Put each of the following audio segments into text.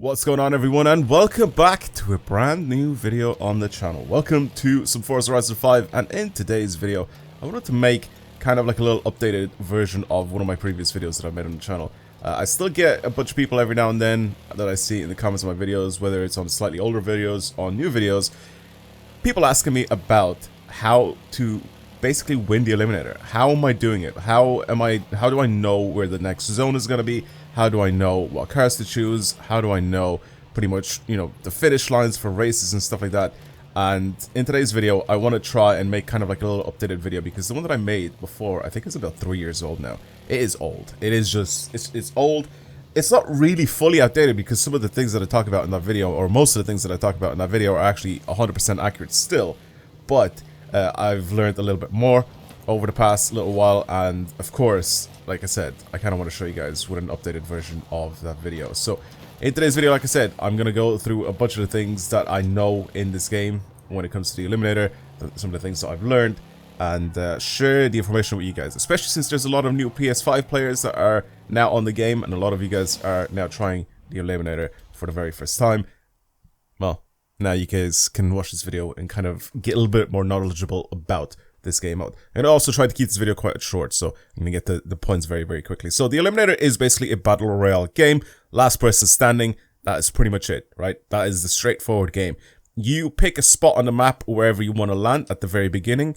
What's going on, everyone, and welcome back to a brand new video on the channel. Welcome to some Forza Horizon 5, and in today's video I wanted to make kind of like a little updated version of one of my previous videos that I've made on the channel. I still get a bunch of people every now and then that I see in the comments of my videos, whether it's on slightly older videos or new videos, people asking me about how to basically win the Eliminator. How am I doing it? How do I know where the next zone is going to be? How do I know what cars to choose? How do I know pretty much, the finish lines for races and stuff like that? And in today's video, I want to try and make kind of like a little updated video, because the one that I made before, I think it's about 3 years old now. It is old. It is just, it's old. It's not really fully outdated, because some of the things that I talk about in that video, or most of the things that I talk about in that video, are actually 100% accurate still. But I've learned a little bit more over the past little while, and of course, like I said, I kind of want to show you guys with an updated version of that video. So in today's video, like I said, I'm going to go through a bunch of the things that I know in this game when it comes to the Eliminator, some of the things that I've learned, and share the information with you guys, especially since there's a lot of new PS5 players that are now on the game, and a lot of you guys are now trying the Eliminator for the very first time. Well, now you guys can watch this video and kind of get a little bit more knowledgeable about this game out. And I also tried to keep this video quite short, so I'm gonna get the points very, very quickly. So the Eliminator is basically a battle royale game. Last person standing, that is pretty much it, right? That is the straightforward game. You pick a spot on the map wherever you want to land at the very beginning.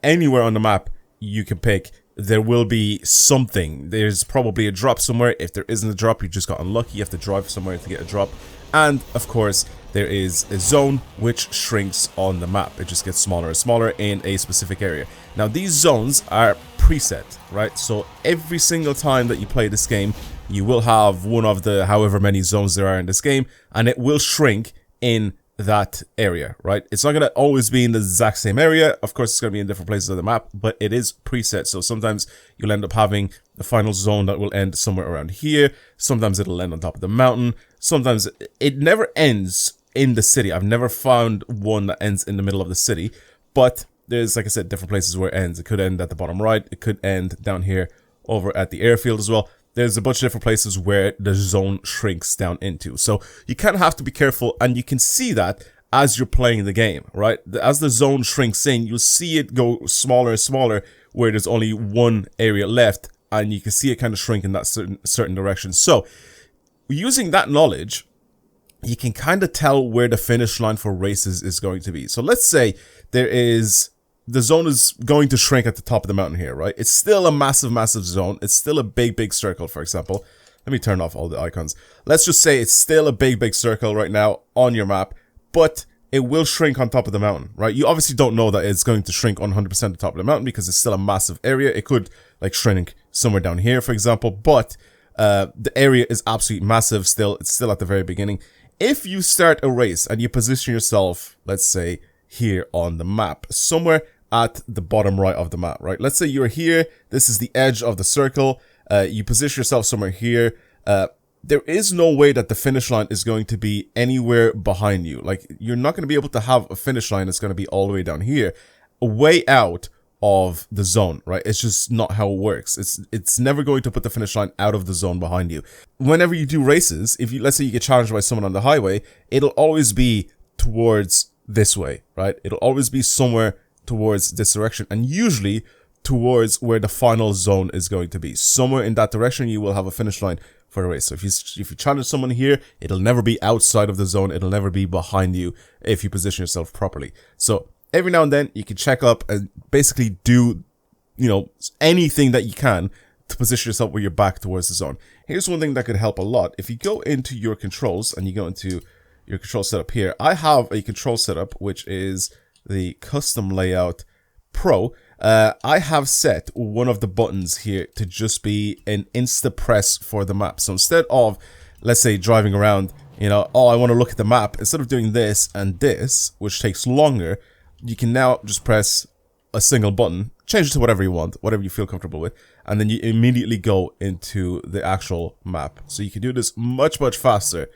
Anywhere on the map you can pick, there will be something. There's probably a drop somewhere. If there isn't a drop, you just got unlucky. You have to drive somewhere to get a drop. And of course, there is a zone which shrinks on the map. It just gets smaller and smaller in a specific area. Now, these zones are preset, right? So every single time that you play this game, you will have one of the however many zones there are in this game, and it will shrink in that area, right? It's not going to always be in the exact same area. Of course, it's going to be in different places of the map, but it is preset. So sometimes you'll end up having the final zone that will end somewhere around here. Sometimes it'll end on top of the mountain. Sometimes it never ends in the city. I've never found one that ends in the middle of the city, but there's, like I said, different places where it ends. It could end at the bottom right. It could end down here over at the airfield as well. There's a bunch of different places where the zone shrinks down into. So you kind of have to be careful, and you can see that as you're playing the game, right? As the zone shrinks in, you'll see it go smaller and smaller where there's only one area left, and you can see it kind of shrink in that certain direction. So using that knowledge, you can kind of tell where the finish line for races is going to be. So let's say the zone is going to shrink at the top of the mountain here, right? It's still a massive, massive zone. It's still a big, big circle, for example. Let me turn off all the icons. Let's just say it's still a big, big circle right now on your map, but it will shrink on top of the mountain, right? You obviously don't know that it's going to shrink 100% at the top of the mountain, because it's still a massive area. It could like shrink somewhere down here, for example, but the area is absolutely massive still. It's still at the very beginning. If you start a race and you position yourself, let's say here on the map, somewhere at the bottom right of the map, right? Let's say you're here. This is the edge of the circle. You position yourself somewhere here. There is no way that the finish line is going to be anywhere behind you. Like, you're not going to be able to have a finish line that's going to be all the way down here, way out of the zone, right? It's just not how it works. It's never going to put the finish line out of the zone behind you. Whenever you do races, let's say you get challenged by someone on the highway, it'll always be towards this way, right? It'll always be somewhere towards this direction, and usually towards where the final zone is going to be. Somewhere in that direction, you will have a finish line for the race. So if you challenge someone here, it'll never be outside of the zone. It'll never be behind you if you position yourself properly. So every now and then, you can check up and basically do, anything that you can to position yourself with your back towards the zone. Here's one thing that could help a lot. If you go into your controls and you go into your control setup here, I have a control setup, which is the custom layout pro. I have set one of the buttons here to just be an insta press for the map. So instead of, let's say, driving around, oh, I want to look at the map, instead of doing this and this, which takes longer, you can now just press a single button, change it to whatever you want, whatever you feel comfortable with, and then you immediately go into the actual map. So you can do this much, much faster,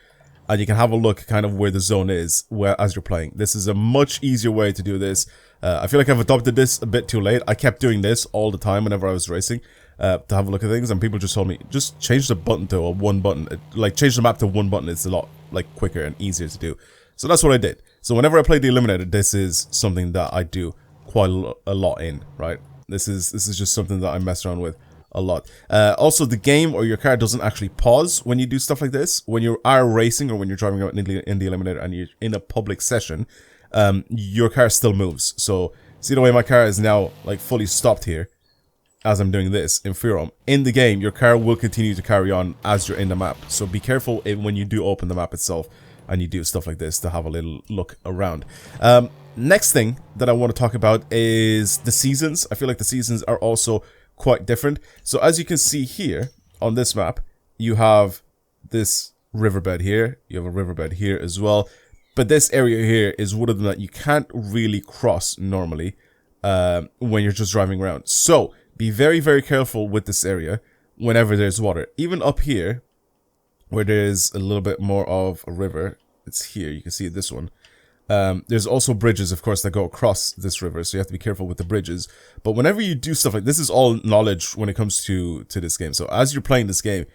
and you can have a look kind of where the zone is as you're playing. This is a much easier way to do this. I feel like I've adopted this a bit too late. I kept doing this all the time whenever I was racing. to have a look at things, and people just told me, just change the button to a one button, like change the map to one button. It's a lot like quicker and easier to do. So that's what I did. So whenever I play the Eliminator, this is something that I do quite a lot in, right? This is just something that I mess around with a lot. Also, the game or your car doesn't actually pause when you do stuff like this. When you are racing or when you're driving out in the Eliminator and you're in a public session, your car still moves. So see the way my car is now like fully stopped here as I'm doing this in Furum. In the game, your car will continue to carry on as you're in the map. So be careful when you do open the map itself and you do stuff like this to have a little look around. Next thing that I want to talk about is the seasons. I feel like the seasons are also quite different. So as you can see here on this map, you have this riverbed here. You have a riverbed here as well. But this area here is one of them that you can't really cross normally when you're just driving around. So be very, very careful with this area whenever there's water. Even up here, where there's a little bit more of a river, it's here, you can see this one. There's also bridges, of course, that go across this river, so you have to be careful with the bridges. But whenever you do stuff like this, is all knowledge when it comes to this game. So as you're playing this game,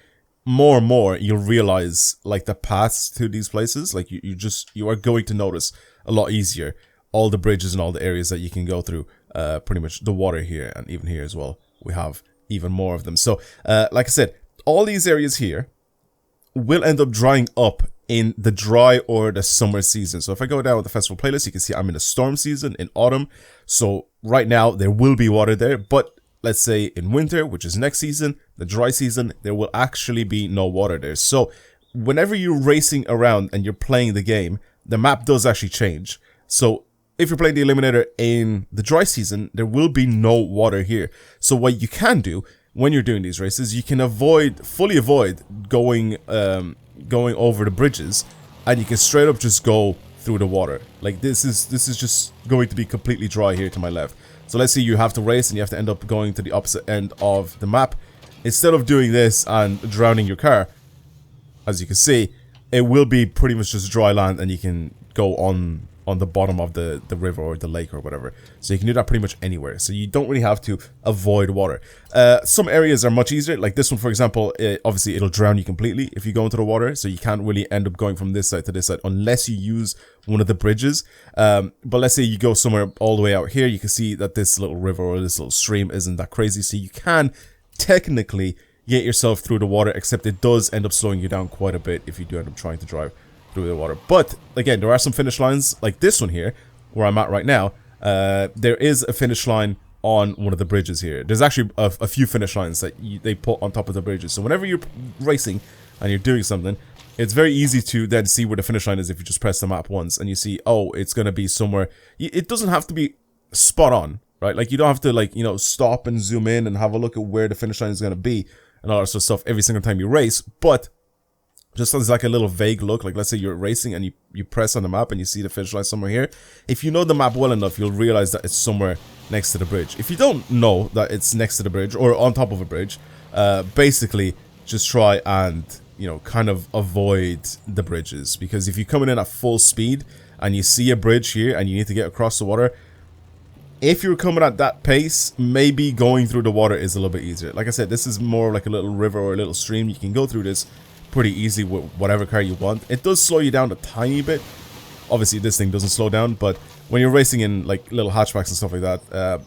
more and more, you'll realize, like, the paths to these places. Like, you are going to notice a lot easier all the bridges and all the areas that you can go through. Pretty much the water here, and even here as well, we have even more of them. So like I said, all these areas here will end up drying up in the dry or the summer season. So if I go down with the festival playlist, you can see I'm in the storm season in autumn. So right now there will be water there, but let's say in winter, which is next season, the dry season, there will actually be no water there. So whenever you're racing around and you're playing the game, the map does actually change. So if you're playing the Eliminator in the dry season, there will be no water here. So what you can do when you're doing these races, you can fully avoid going over the bridges, and you can straight up just go through the water. Like this is just going to be completely dry here to my left. So let's say you have to race and you have to end up going to the opposite end of the map. Instead of doing this and drowning your car, as you can see, it will be pretty much just dry land, and you can go on the bottom of the river or the lake or whatever. So you can do that pretty much anywhere. So you don't really have to avoid water. Some areas are much easier. Like this one, for example, obviously it'll drown you completely if you go into the water. So you can't really end up going from this side to this side unless you use one of the bridges. But let's say you go somewhere all the way out here, you can see that this little river or this little stream isn't that crazy. So you can technically get yourself through the water, except it does end up slowing you down quite a bit if you do end up trying to drive through the water. But again, there are some finish lines like this one here where I'm at right now. There is a finish line on one of the bridges here. There's actually a few finish lines that they put on top of the bridges. So whenever you're racing and you're doing something, it's very easy to then see where the finish line is if you just press the map once and you see, oh, it's going to be somewhere. It doesn't have to be spot on, right? Like you don't have to, like, you know, stop and zoom in and have a look at where the finish line is going to be and all that sort of stuff every single time you race. But just as like a little vague look, like let's say you're racing and you press on the map and you see the finish line somewhere here. If you know the map well enough, you'll realize that it's somewhere next to the bridge. If you don't know that it's next to the bridge or on top of a bridge, basically just try and, you know, kind of avoid the bridges. Because if you're coming in at full speed and you see a bridge here and you need to get across the water, if you're coming at that pace, maybe going through the water is a little bit easier. Like I said, this is more like a little river or a little stream. You can go through this pretty easy with whatever car you want. It does slow you down a tiny bit. Obviously this thing doesn't slow down, but when you're racing in like little hatchbacks and stuff like that,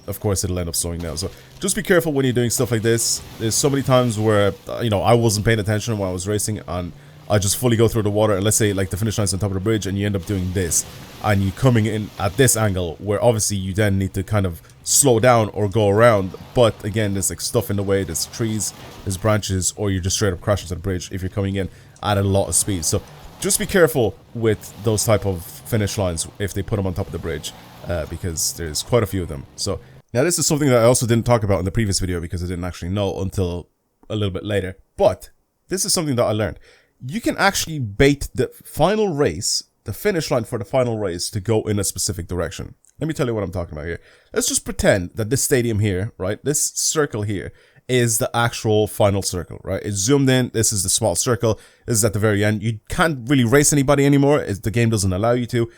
of course it'll end up slowing down. So just be careful when you're doing stuff like this. There's so many times where you know, I wasn't paying attention when I was racing and I just fully go through the water, and let's say like the finish line's on top of the bridge and you end up doing this and you coming in at this angle where obviously you then need to kind of slow down or go around, but again there's like stuff in the way, there's trees, there's branches, or you're just straight up crashing to the bridge if you're coming in at a lot of speed. So just be careful with those type of finish lines if they put them on top of the bridge, because there's quite a few of them. So now this is something that I also didn't talk about in the previous video because I didn't actually know until a little bit later, but this is something that I learned. You can actually bait the final race, the finish line for the final race, to go in a specific direction. Let me tell you what I'm talking about here. Let's just pretend that this stadium here, right, this circle here is the actual final circle, right? It's zoomed in. This is the small circle. This is at the very end. You can't really race anybody anymore. The game doesn't allow you to.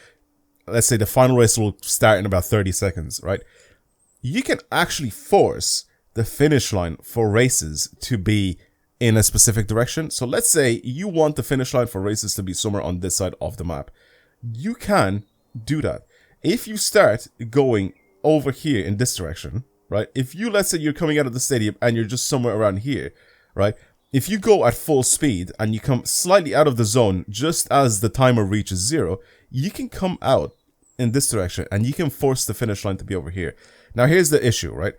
Let's say the final race will start in about 30 seconds, right? You can actually force the finish line for races to be in a specific direction. So let's say you want the finish line for races to be somewhere on this side of the map. You can do that. If you start going over here in this direction, right? If you, let's say you're coming out of the stadium and you're just somewhere around here, right? If you go at full speed and you come slightly out of the zone just as the timer reaches 0, you can come out in this direction and you can force the finish line to be over here. Now here's the issue, right?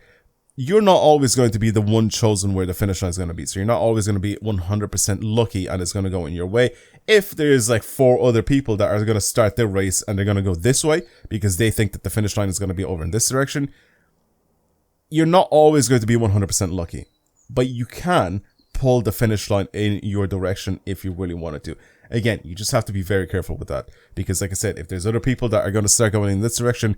You're not always going to be the one chosen where the finish line is going to be. So you're not always going to be 100% lucky and it's going to go in your way. If there's like 4 other people that are going to start their race and they're going to go this way because they think that the finish line is going to be over in this direction, you're not always going to be 100% lucky. But you can pull the finish line in your direction if you really wanted to. Again, you just have to be very careful with that. Because like I said, if there's other people that are going to start going in this direction,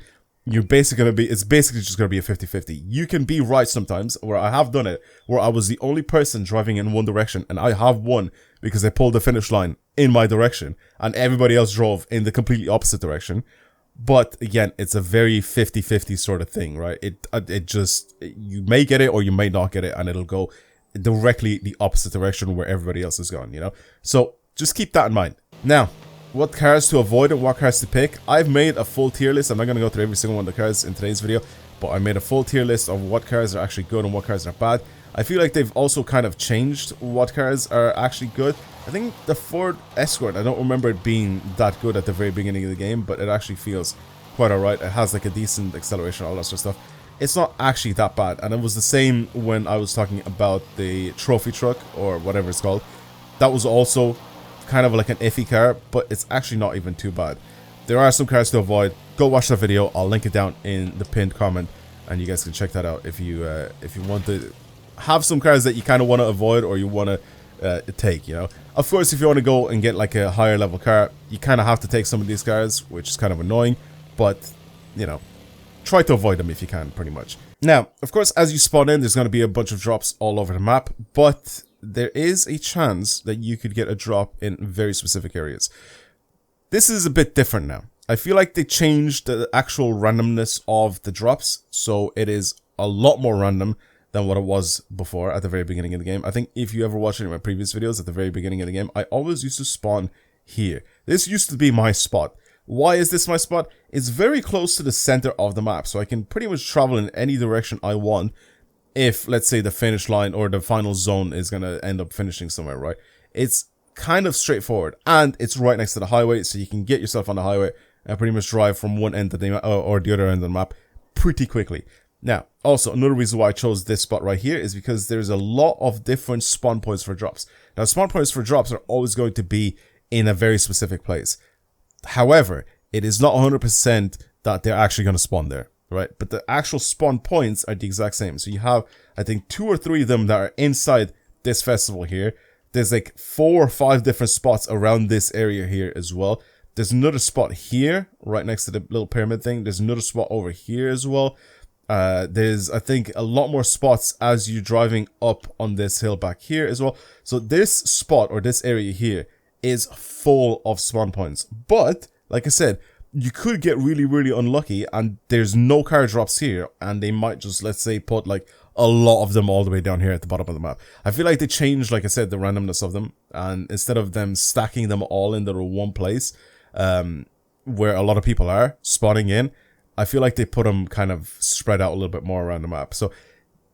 you're basically going to be, it's basically just going to be a 50-50. You can be right sometimes, where I have done it, where I was the only person driving in one direction, and I have won because I pulled the finish line in my direction, and everybody else drove in the completely opposite direction. But again, it's a very 50-50 sort of thing, right? It just, you may get it or you may not get it, and it'll go directly the opposite direction where everybody else is going, you know? So just keep that in mind. Now, what cars to avoid and what cars to pick. I've made a full tier list. I'm not going to go through every single one of the cars in today's video, but I made a full tier list of what cars are actually good and what cars are bad. I feel like they've also kind of changed what cars are actually good. I think the Ford Escort, I don't remember it being that good at the very beginning of the game, but it actually feels quite alright. It has like a decent acceleration, all that sort of stuff. It's not actually that bad, and it was the same when I was talking about the trophy truck, or whatever it's called. That was also kind of like an iffy car, but it's actually not even too bad. There are some cars to avoid. Go watch that video. I'll link it down in the pinned comment, and you guys can check that out if you want to have some cars that you kind of want to avoid or you want to take, you know. Of course, if you want to go and get like a higher level car, you kind of have to take some of these cars, which is kind of annoying, but you know, try to avoid them if you can, pretty much. Now, of course, as you spawn in, there's going to be a bunch of drops all over the map, but there is a chance that you could get a drop in very specific areas. This is a bit different now. I feel like they changed the actual randomness of the drops, so it is a lot more random than what it was before at the very beginning of the game. I think if you ever watched any of my previous videos at the very beginning of the game, I always used to spawn here. This used to be my spot. Why is this my spot? It's very close to the center of the map, so I can pretty much travel in any direction I want if, let's say, the finish line or the final zone is going to end up finishing somewhere, right? It's kind of straightforward, and it's right next to the highway, so you can get yourself on the highway and pretty much drive from one end of the or the other end of the map pretty quickly. Now, also, another reason why I chose this spot right here is because there's a lot of different spawn points for drops. Now, spawn points for drops are always going to be in a very specific place. However, it is not 100% that they're actually going to spawn there, right? But the actual spawn points are the exact same. So you have, I think, 2 or 3 of them that are inside this festival here. There's like 4 or 5 different spots around this area here as well. There's another spot here, right next to the little pyramid thing. There's another spot over here as well. There's, I think, a lot more spots as you're driving up on this hill back here as well. So this spot, or this area here, is full of spawn points. But, like I said, you could get really, really unlucky and there's no car drops here, and they might just, let's say, put like a lot of them all the way down here at the bottom of the map. I feel like they changed, like I said, the randomness of them, and instead of them stacking them all in their one place, where a lot of people are spawning in, I feel like they put them kind of spread out a little bit more around the map. So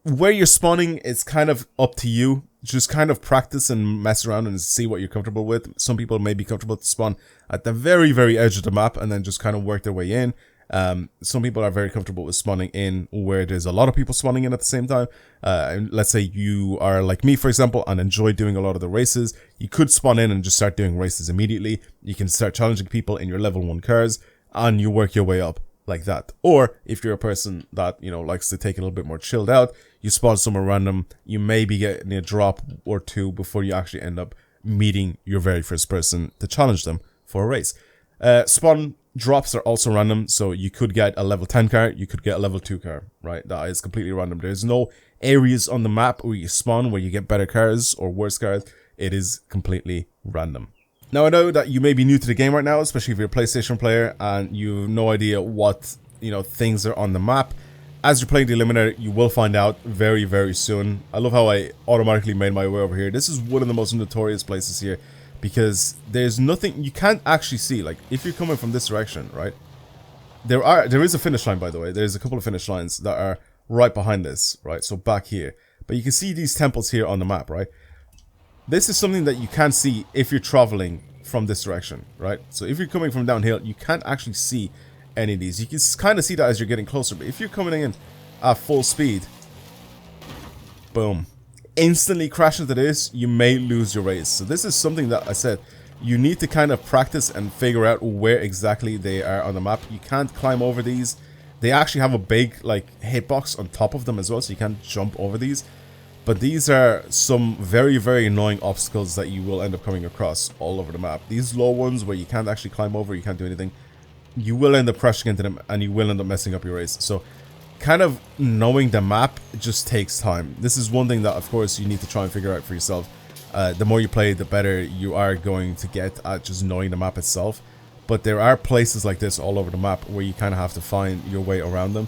where you're spawning, it's kind of up to you. Just kind of practice and mess around and see what you're comfortable with. Some people may be comfortable to spawn at the very, very edge of the map and then just kind of work their way in. Some people are very comfortable with spawning in where there's a lot of people spawning in at the same time. Let's say you are like me, for example, and enjoy doing a lot of the races. You could spawn in and just start doing races immediately. You can start challenging people in your level 1 cars and you work your way up like that. Or if you're a person that, you know, likes to take it a little bit more chilled out, you spawn somewhere random, you may be getting a drop or 2 before you actually end up meeting your very first person to challenge them for a race. Spawn drops are also random, so you could get a level 10 car, you could get a level 2 car, right? That is completely random. There's no areas on the map where you spawn where you get better cars or worse cars. It is completely random. Now, I know that you may be new to the game right now, especially if you're a PlayStation player and you have no idea what, you know, things are on the map. as you're playing the Eliminator, you will find out very, very soon. I love how I automatically made my way over here. This is one of the most notorious places here because there's nothing you can't actually see. Like, if you're coming from this direction, right? There is a finish line, by the way. There's a couple of finish lines that are right behind this, right? So back here. But you can see these temples here on the map, right? This is something that you can't see if you're traveling from this direction, right? So if you're coming from downhill, you can't actually see any of these. You can kind of see that as you're getting closer, but if you're coming in at full speed, boom, instantly crash into this, you may lose your race. So this is something that I said you need to kind of practice and figure out where exactly they are on the map. You can't climb over these. They actually have a big like hitbox on top of them as well, so you can't jump over these. But these are some very, very annoying obstacles that you will end up coming across all over the map. These low ones where you can't actually climb over, you can't do anything, you will end up crashing into them and you will end up messing up your race. So kind of knowing the map just takes time. This is one thing that, of course, you need to try and figure out for yourself. The more you play, the better you are going to get at just knowing the map itself. But there are places like this all over the map where you kind of have to find your way around them.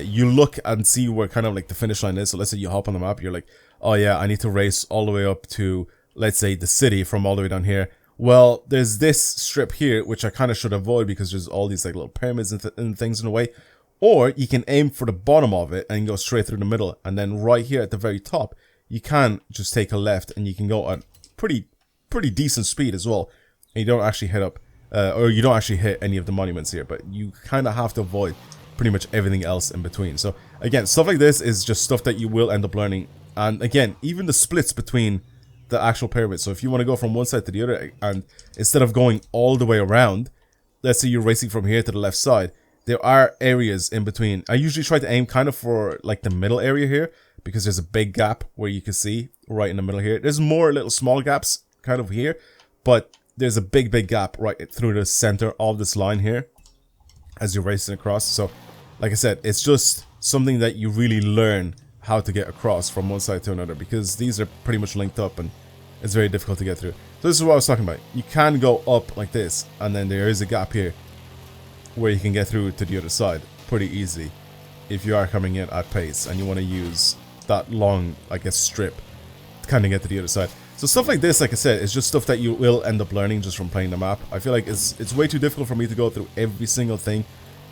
You look and see where kind of like the finish line is. So let's say you hop on the map, you're like, oh yeah, I need to race all the way up to, let's say, the city from all the way down here. Well, there's this strip here, which I kind of should avoid because there's all these like little pyramids and things in the way. Or you can aim for the bottom of it and go straight through the middle. And then right here at the very top, you can just take a left and you can go at pretty decent speed as well. And you don't actually hit up, or you don't actually hit any of the monuments here, but you kind of have to avoid pretty much everything else in between. So again, stuff like this is just stuff that you will end up learning. And again, even the splits between the actual pyramids. So if you want to go from one side to the other, and instead of going all the way around, let's say you're racing from here to the left side, there are areas in between. I usually try to aim kind of for like the middle area here, because there's a big gap where you can see right in the middle here. There's more little small gaps kind of here, but there's a big gap right through the center of this line here as you're racing across. So like I said, it's just something that you really learn how to get across from one side to another, because these are pretty much linked up and it's very difficult to get through. So this is what I was talking about. You can go up like this, and then there is a gap here where you can get through to the other side pretty easy if you are coming in at pace and you want to use that long, I guess, strip to kind of get to the other side. So stuff like this, like I said, is just stuff that you will end up learning just from playing the map. I feel like it's way too difficult for me to go through every single thing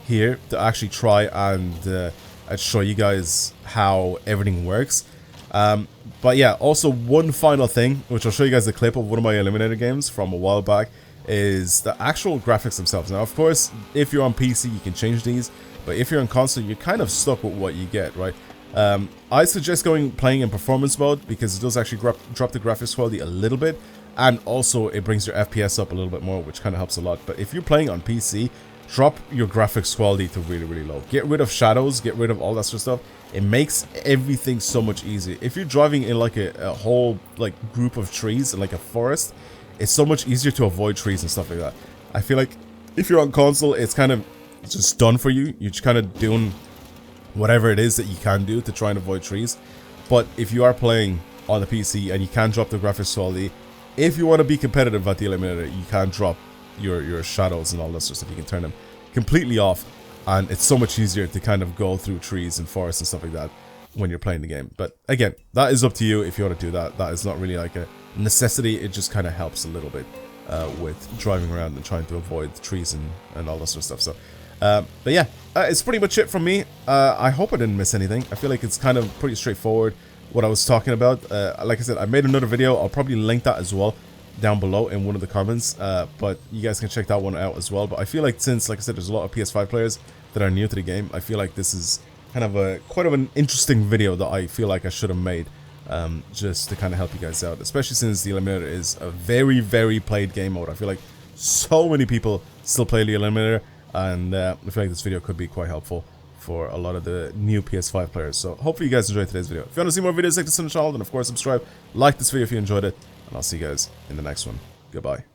here to actually try and show you guys how everything works. But yeah, also one final thing, which I'll show you guys a clip of one of my Eliminator games from a while back, is the actual graphics themselves. Now, of course, if you're on PC, you can change these, but if you're on console, you're kind of stuck with what you get, right? I suggest playing in performance mode, because it does actually drop the graphics quality a little bit, and also it brings your FPS up a little bit more, which kind of helps a lot. But if you're playing on PC, drop your graphics quality to really low. Get rid of shadows, get rid of all that sort of stuff. It makes everything so much easier. If you're driving in like a whole like group of trees in like a forest, it's so much easier to avoid trees and stuff like that. I feel like if you're on console, it's kind of just done for you. You're just kind of doing whatever it is that you can do to try and avoid trees. But if you are playing on the PC and you can drop the graphics quality, if you want to be competitive at the Eliminator, you can drop your shadows and all that sort of stuff. You can turn them completely off, and it's so much easier to kind of go through trees and forests and stuff like that when you're playing the game. But again, that is up to you if you want to do that. That is not really like a necessity. It just kind of helps a little bit with driving around and trying to avoid trees and all that sort of stuff. So but yeah, it's pretty much it from me. I hope I didn't miss anything. I feel like it's kind of pretty straightforward what I was talking about. Like I said, I made another video. I'll probably link that as well down below in one of the comments, but you guys can check that one out as well. But I feel like, since, like I said, there's a lot of PS5 players that are new to the game, I feel like this is kind of quite of an interesting video that I feel like I should have made, just to kind of help you guys out, especially since the Eliminator is a very played game mode. I feel like so many people still play the Eliminator, and I feel like this video could be quite helpful for a lot of the new PS5 players. So hopefully you guys enjoyed today's video. If you want to see more videos like this on the channel, then of course subscribe, like this video if you enjoyed it, and I'll see you guys in the next one. Goodbye.